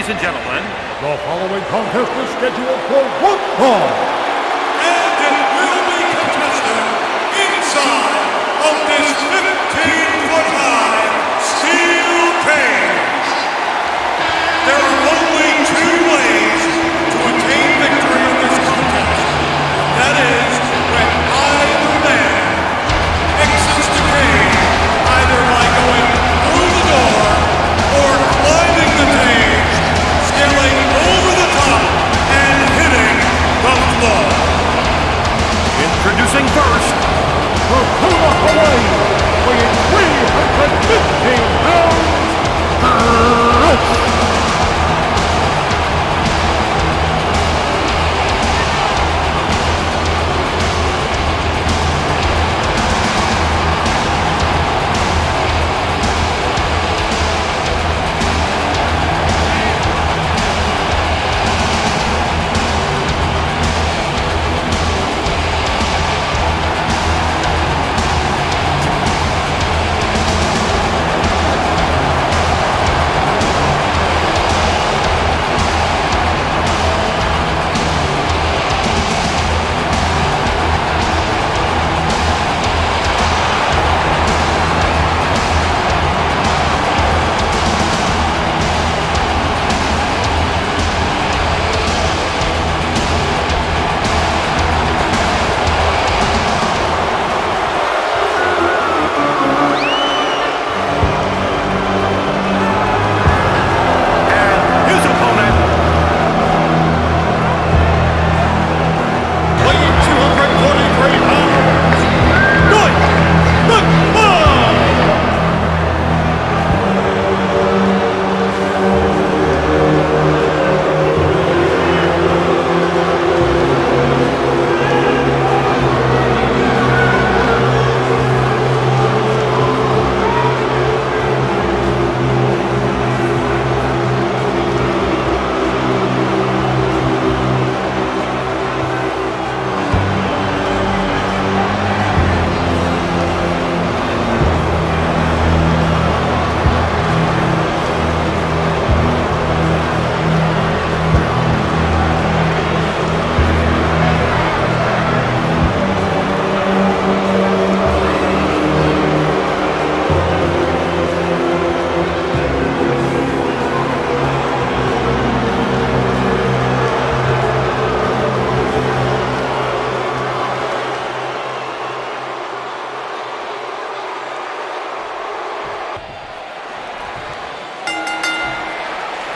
Ladies and gentlemen, the following contest is scheduled for one fall. And it will be contested inside of this 15-foot-high steel cage. There are only two ways to attain victory in this contest. That is, when either man exits the cage, either by going through the door or climbing the cage, scaling over the top and hitting the floor. introducing first, From Hawaii, weighing 315 pounds, Bret. his opponent, Weighing 243 pounds, Doink!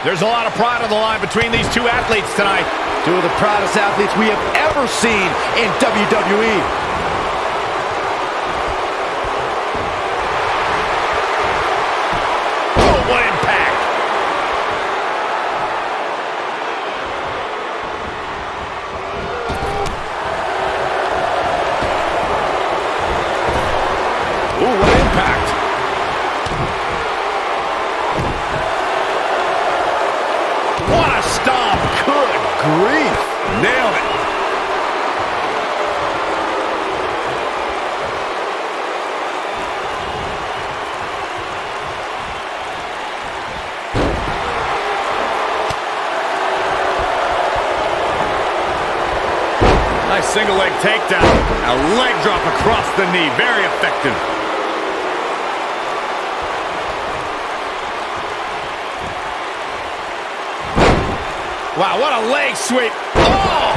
there's a lot of pride on the line between these two athletes tonight. Two of the proudest athletes we have ever seen in WWE. Oh, what impact! Ooh, what impact! What a stomp! Good grief! Nailed it! Nice single leg takedown. A leg drop across the knee. Very effective. Wow, what a leg sweep. Oh!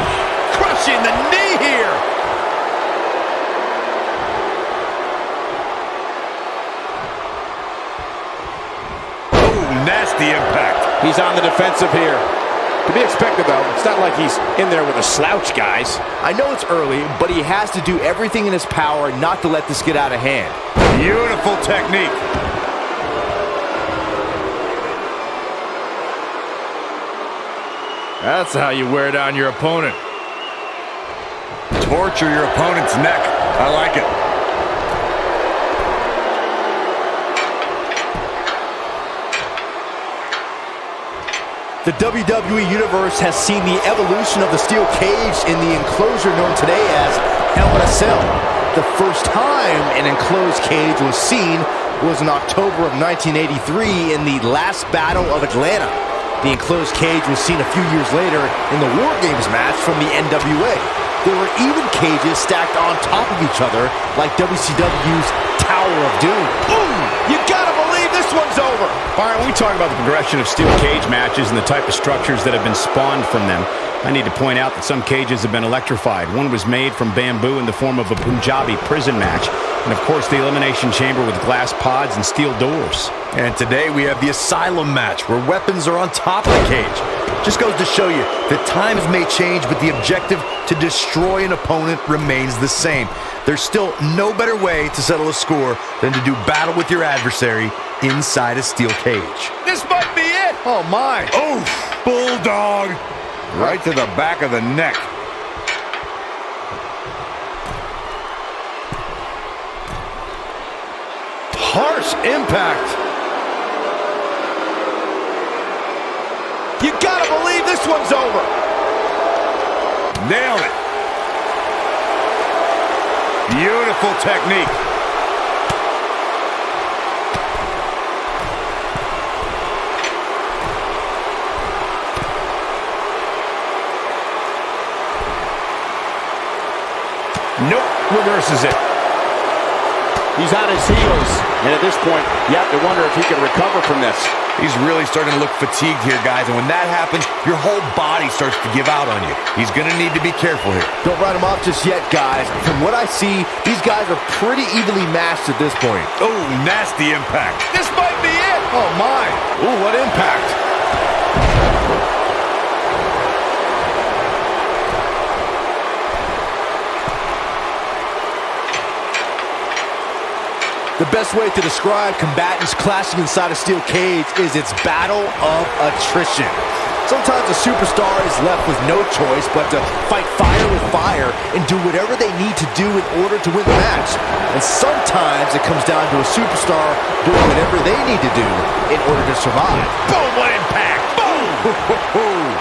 Crushing the knee here. Oh, nasty impact. He's on the defensive here. To be expected, though. It's not like he's in there with a slouch, guys. I know it's early, but he has to do everything in his power not to let this get out of hand. Beautiful technique. That's how you wear down your opponent. Torture your opponent's neck. I like it. The WWE Universe has seen the evolution of the steel cage in the enclosure known today as Hell in a Cell. The first time an enclosed cage was seen was in October of 1983 in the last Battle of Atlanta. The enclosed cage was seen a few years later in the War Games match from the NWA. There were even cages stacked on top of each other like WCW's Tower of Doom. Boom! You gotta believe this one's over. Byron, we talk about the progression of steel cage matches and the type of structures that have been spawned from them. I need to point out that some cages have been electrified. One was made from bamboo in the form of a Punjabi prison match. And, of course, the Elimination Chamber with glass pods and steel doors. And today we have the Asylum match, where weapons are on top of the cage. Just goes to show you that times may change, but the objective to destroy an opponent remains the same. There's still no better way to settle a score than to do battle with your adversary inside a steel cage. This might be it. Oh, my. Oof! Bulldog! Right to the back of the neck. Harsh impact. You gotta believe this one's over. Nailed it. Beautiful technique. Nope, reverses it. He's on his heels, and at this point, you have to wonder if he can recover from this. He's really starting to look fatigued here, guys, and when that happens, your whole body starts to give out on you. He's going to need to be careful here. Don't write him off just yet, guys. From what I see, these guys are pretty evenly matched at this point. Oh, nasty impact. This might be it. Oh, my. Ooh, what impact. The best way to describe combatants clashing inside a steel cage is its battle of attrition. Sometimes a superstar is left with no choice but to fight fire with fire and do whatever they need to do in order to win the match. And sometimes it comes down to a superstar doing whatever they need to do in order to survive. Boom, what impact. Boom.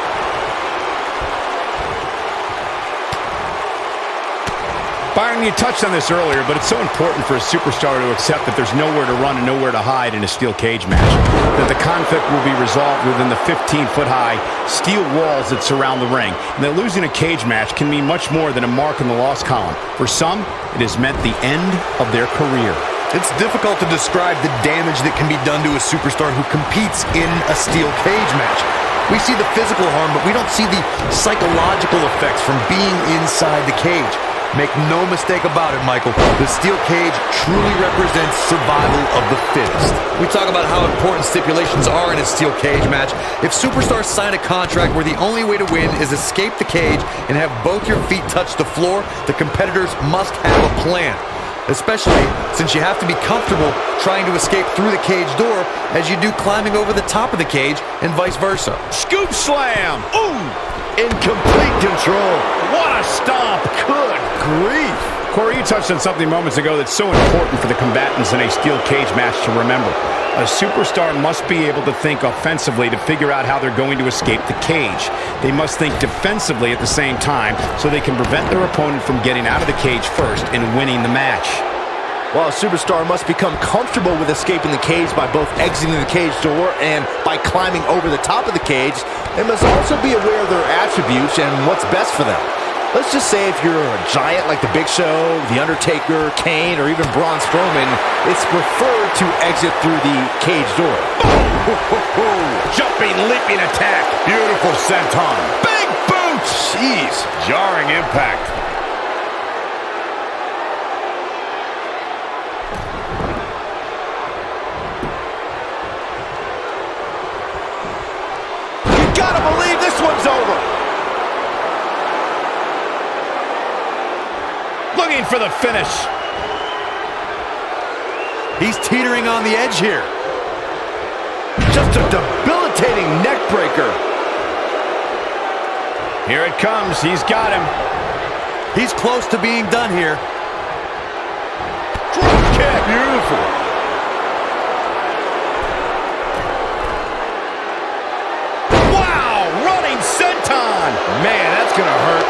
Byron, you touched on this earlier, but it's so important for a superstar to accept that there's nowhere to run and nowhere to hide in a steel cage match, that the conflict will be resolved within the 15-foot-high steel walls that surround the ring, and that losing a cage match can mean much more than a mark in the loss column. For some, it has meant the end of their career. It's difficult to describe the damage that can be done to a superstar who competes in a steel cage match. We see the physical harm, but we don't see the psychological effects from being inside the cage. Make no mistake about it, Michael. The steel cage truly represents survival of the fittest. We talk about how important stipulations are in a steel cage match. If superstars sign a contract where the only way to win is escape the cage and have both your feet touch the floor, the competitors must have a plan. Especially since you have to be comfortable trying to escape through the cage door as you do climbing over the top of the cage and vice versa. Scoop slam. Ooh. In complete control. What a stomp. Good grief. Corey, you touched on something moments ago that's so important for the combatants in a steel cage match to remember. A superstar must be able to think offensively to figure out how they're going to escape the cage. They must think defensively at the same time so they can prevent their opponent from getting out of the cage first and winning the match. While a superstar must become comfortable with escaping the cage by both exiting the cage door and by climbing over the top of the cage, they must also be aware of their attributes and what's best for them. Let's just say if you're a giant like The Big Show, The Undertaker, Kane, or even Braun Strowman, it's preferred to exit through the cage door. Jumping, leaping attack. Beautiful senton. Big boots. Jeez. Jarring impact. Gotta believe this one's over. Looking for the finish. He's teetering on the edge here. Just a debilitating neck breaker. Here it comes. He's got him. He's close to being done here. Drop kick. Beautiful. Senton! Man, that's gonna hurt.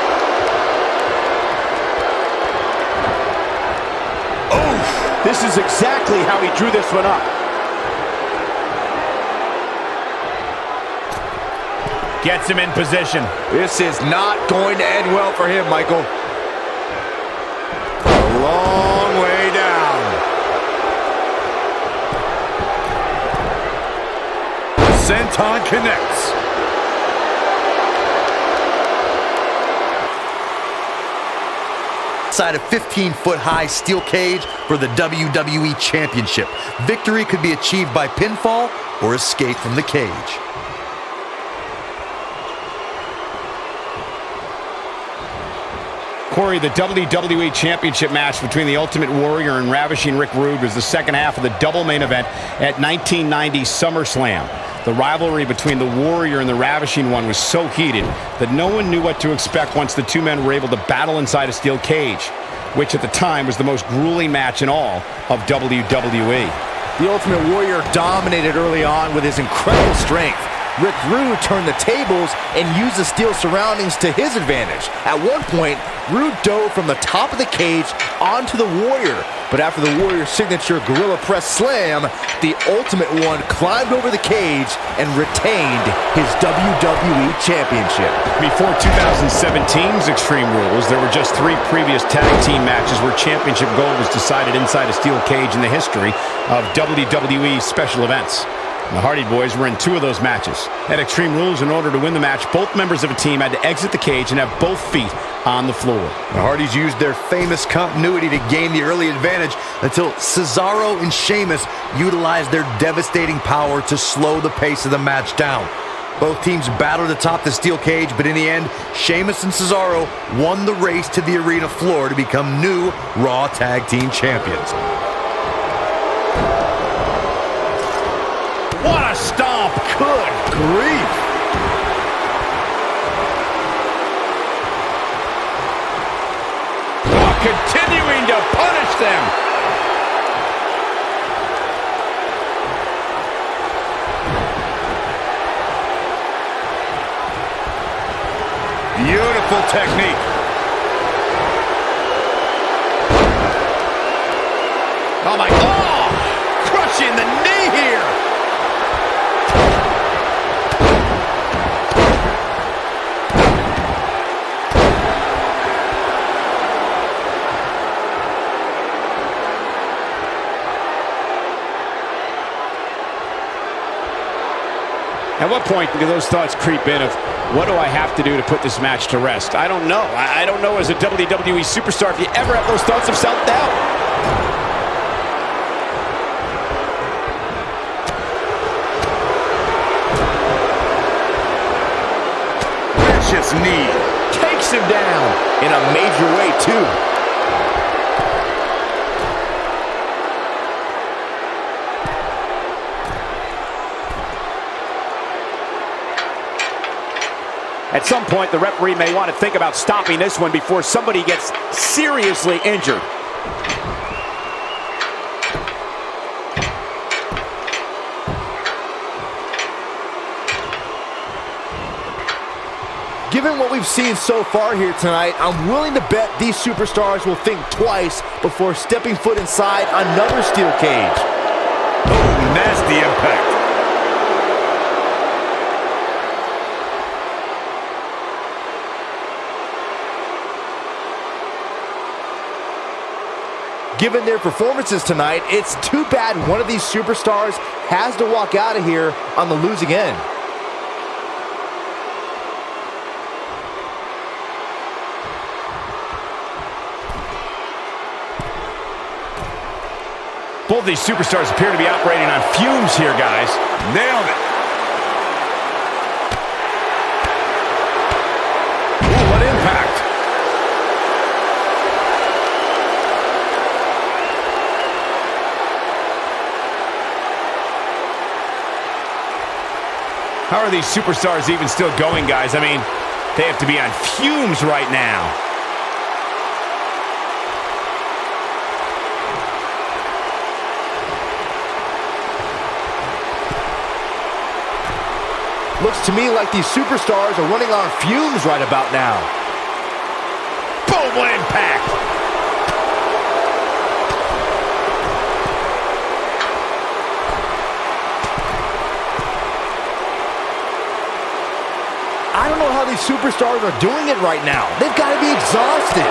Oof! This is exactly how he drew this one up. Gets him in position. This is not going to end well for him, Michael. A long way down. Senton connects. Side of 15-foot-high steel cage for the WWE Championship. Victory could be achieved by pinfall or escape from the cage. Corey, the WWE Championship match between the Ultimate Warrior and Ravishing Rick Rude was the second half of the double main event at 1990 SummerSlam. The rivalry between the Warrior and the Ravishing One was so heated that no one knew what to expect once the two men were able to battle inside a steel cage, which at the time was the most grueling match in all of WWE. The Ultimate Warrior dominated early on with his incredible strength. Rick Rude turned the tables and used the steel surroundings to his advantage. At one point, Rude dove from the top of the cage onto the Warrior, but after the Warrior's signature Gorilla Press Slam, the Ultimate One climbed over the cage and retained his WWE Championship. Before 2017's Extreme Rules, there were just 3 previous tag team matches where championship gold was decided inside a steel cage in the history of WWE special events. The Hardy Boys were in 2 of those matches. At Extreme Rules, in order to win the match, both members of a team had to exit the cage and have both feet on the floor. The Hardys used their famous continuity to gain the early advantage until Cesaro and Sheamus utilized their devastating power to slow the pace of the match down. Both teams battled atop the steel cage, but in the end, Sheamus and Cesaro won the race to the arena floor to become new Raw Tag Team Champions. What a stomp! Good grief! Oh, continuing to punish them! Beautiful technique. Oh my God! Crushing the knee here! At what point do those thoughts creep in of, what do I have to do to put this match to rest? I don't know. I don't know as a WWE superstar if you ever have those thoughts of self-doubt. Vicious knee. Takes him down in a major way, too. At some point, the referee may want to think about stopping this one before somebody gets seriously injured. Given what we've seen so far here tonight, I'm willing to bet these superstars will think twice before stepping foot inside another steel cage. Oh, nasty impact. Given their performances tonight, it's too bad one of these superstars has to walk out of here on the losing end. Both these superstars appear to be operating on fumes here, guys. Nailed it. Ooh, what impact. How are these superstars even still going, guys? I mean, they have to be on fumes right now. Looks to me like these superstars are running on fumes right about now. Boom, what impact! superstars are doing it right now. They've got to be exhausted.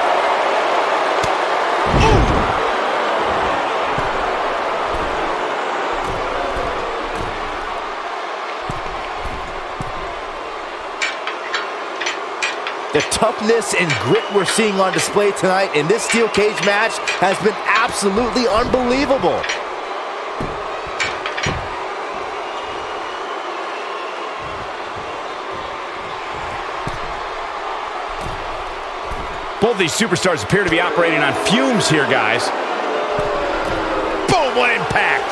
The toughness and grit we're seeing on display tonight in this steel cage match has been absolutely unbelievable. Both these superstars appear to be operating on fumes here, guys. Boom, what impact!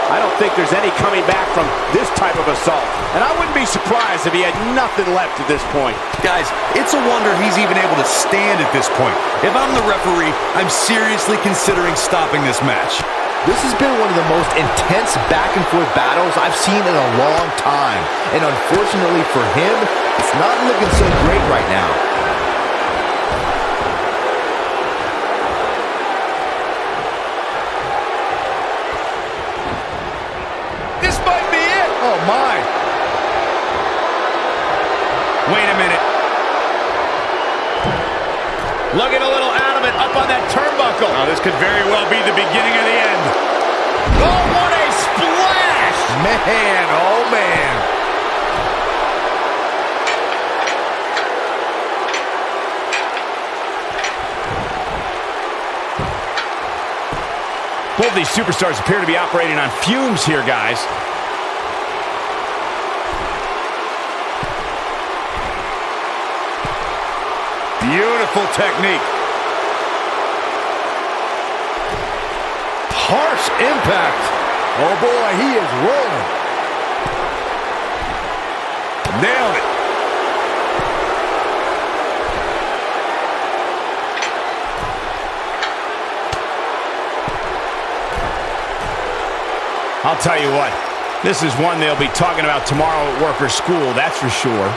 I don't think there's any coming back from this type of assault. And I wouldn't be surprised if he had nothing left at this point. Guys, it's a wonder he's even able to stand at this point. If I'm the referee, I'm seriously considering stopping this match. This has been one of the most intense back-and-forth battles I've seen in a long time. And unfortunately for him, it's not looking so great right now. This might be it! Oh my! Wait a minute. Looking a little out of it, up on that turnbuckle. Oh, this could very well be the beginning of the end. Oh, what a splash! Man, oh man. Both these superstars appear to be operating on fumes here, guys. Beautiful technique. Harsh impact. Oh boy, he is rolling. Nailed it. I'll tell you what, this is one they'll be talking about tomorrow at work or school, that's for sure.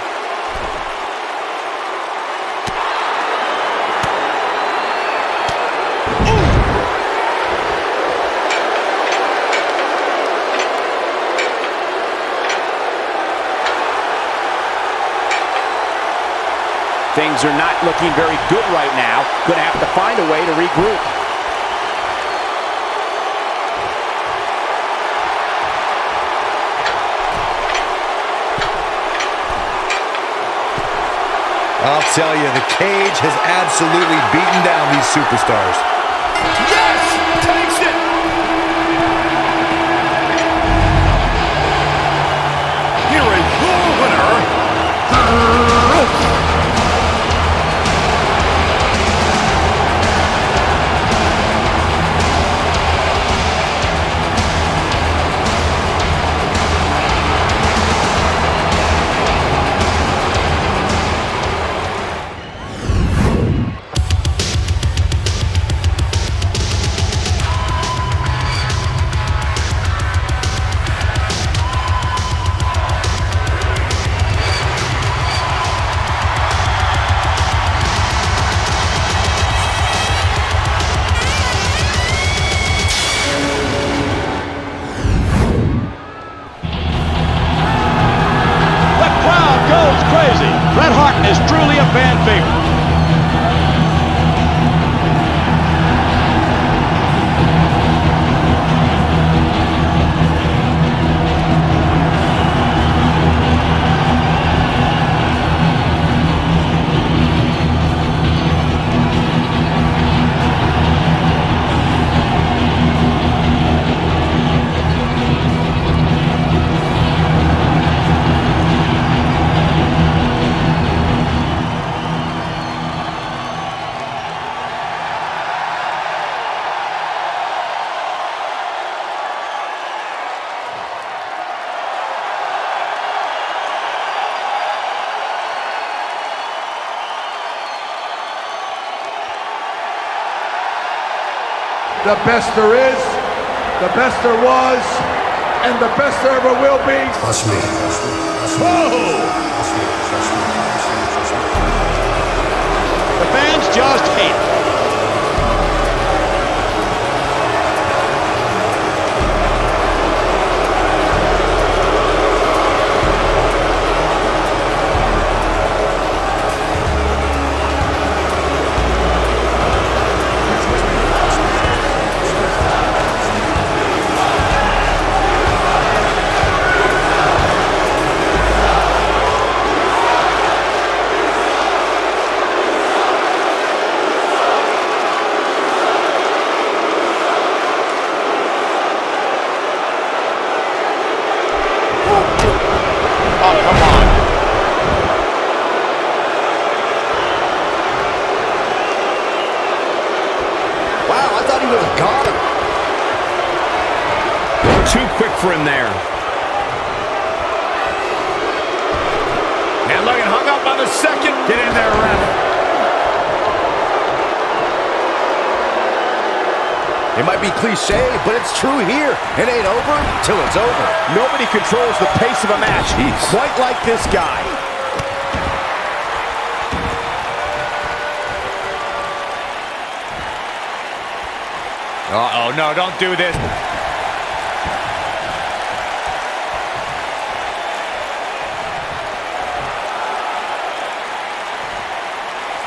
Things are not looking very good right now. Gonna have to find a way to regroup. I'll tell you, the cage has absolutely beaten down these superstars. Yes! Takes it! Here is your winner, Bret Hart is truly a fan favorite. the best there is, the best there was, and the best there ever will be. Trust me. The fans just hate it. was got him. Too quick for him there. And look, hung up on the second. Get in there, ref. It might be cliche, but it's true here. It ain't over till it's over. Nobody controls the pace of a match quite like this guy. Uh-oh, no, don't do this.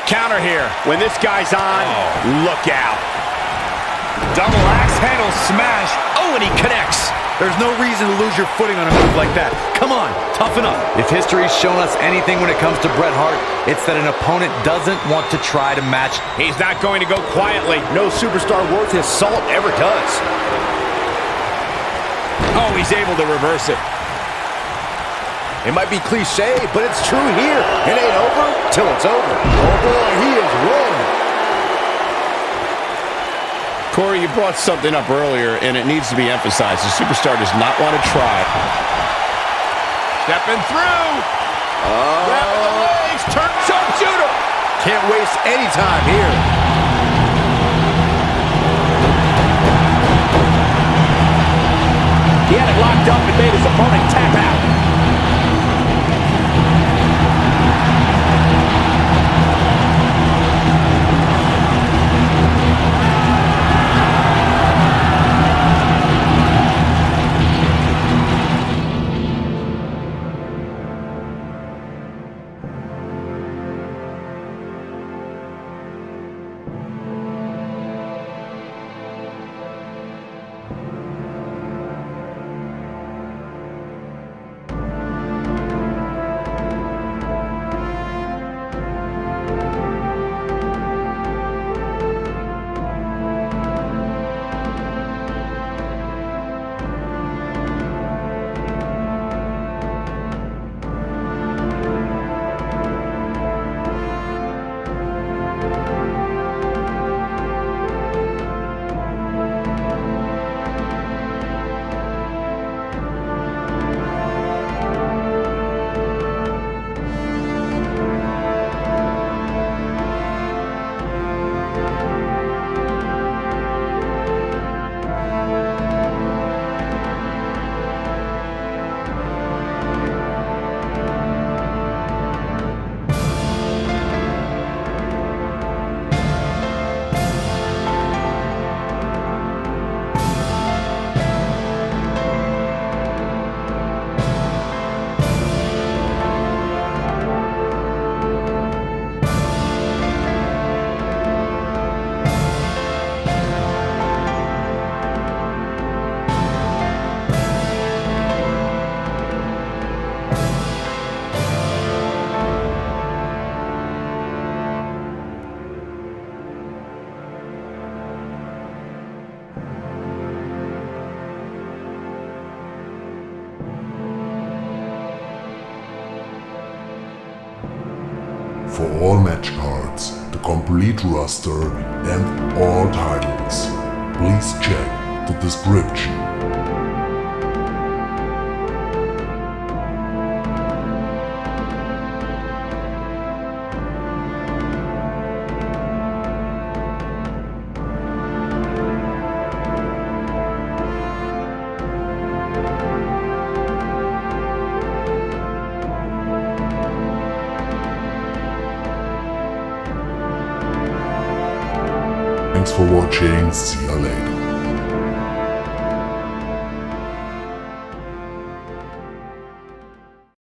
Counter here. When this guy's on, look out. Double axe handle smash. Oh, and he connects. There's no reason to lose your footing on a move like that. Come on, toughen up. If history's shown us anything when it comes to Bret Hart, it's that an opponent doesn't want to try to match. He's not going to go quietly. No superstar worth his salt ever does. Oh, he's able to reverse it. It might be cliche, but it's true here. It ain't over till it's over. Oh boy, he is rolling. Corey, you brought something up earlier, and it needs to be emphasized. The superstar does not want to try. Stepping through. Grabbing the legs. Turn sharpshooter. Can't waste any time here. He had it locked up and made his opponent tap out. For all match cards, the complete roster, and all titles, please check the description. Thanks for watching, see you later.